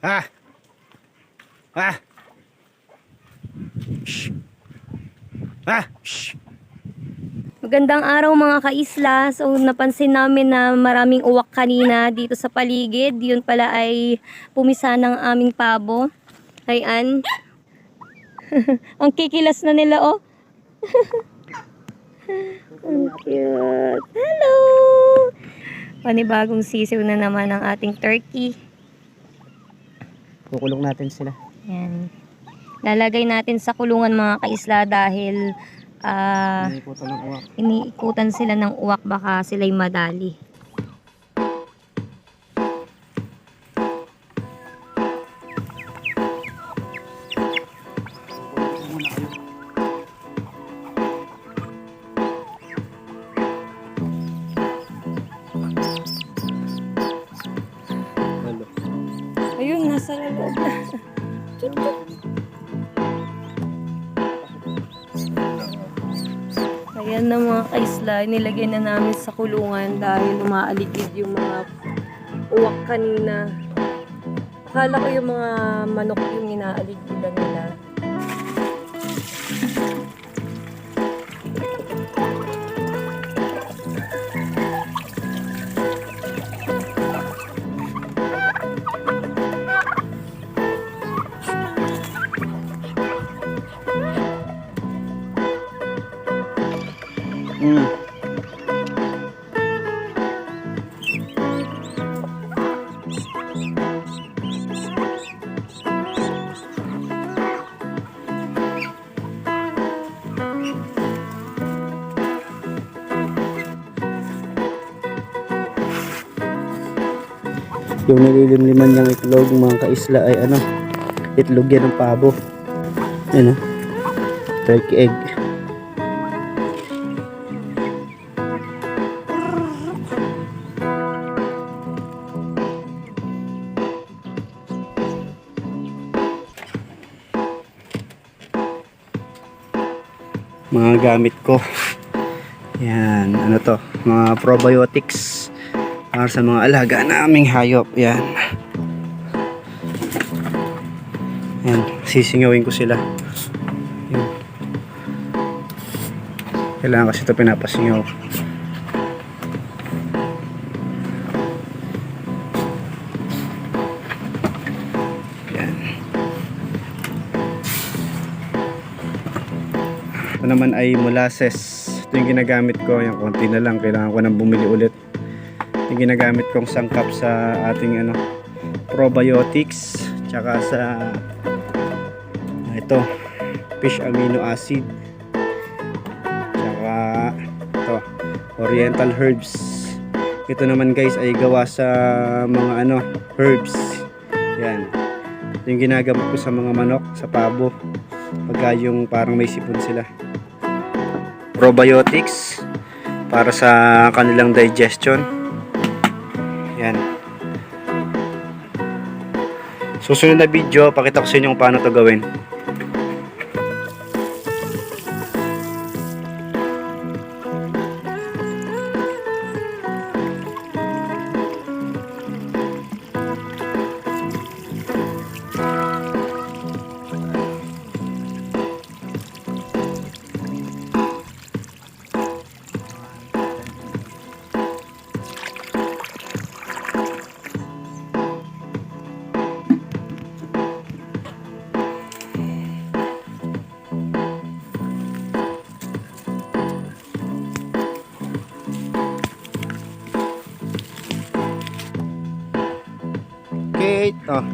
Ah! Ah! Shh! Ah! Shh! Magandang araw mga kaisla. So napansin namin na maraming uwak kanina dito sa paligid. Yun pala ay pumisa ng aming pabo. Ayan. Ang kikilas na nila oh. Ang cute. Hello! Panibagong sisiw na naman ang ating turkey. Kukulong natin sila. Ayan. Lalagay natin sa kulungan mga kaisla dahil Iniikutan ng uwak. iniikutan sila ng uwak, baka sila'y madali. Halo. Ayun, nasa loob na. Ayan na mga kaisla, nilagay na namin sa kulungan dahil umaaligid yung mga uwak kanina. Akala ko yung mga manok yung inaaligidan nila. Mm. Yung nalilimliman niyang itlog mga kaisla ay ano, itlog yan ng pabo. Ano? Turkey egg. Mga gamit ko. Yan, ano to? Mga probiotics para sa mga alaga naming hayop. Yan. Yan, sisingawin ko sila. Yan. Kailangan kasi ito pinapasingaw. Yan. Ito naman ay molasses. Ito yung ginagamit ko. Yung konti na lang. Kailangan ko nang bumili ulit. Yung ginagamit kong sangkap sa ating ano, probiotics. Tsaka sa ito, fish amino acid. Tsaka ito, oriental herbs. Ito naman guys ay gawa sa mga ano, herbs. Yan. Ito yung ginagamit ko sa mga manok, sa pabo. Pagka yung parang may sipon sila. Probiotics para sa kanilang digestion. Yan. Susunod na video, pakita ko sa inyo kung paano to gawin. Kate, oh.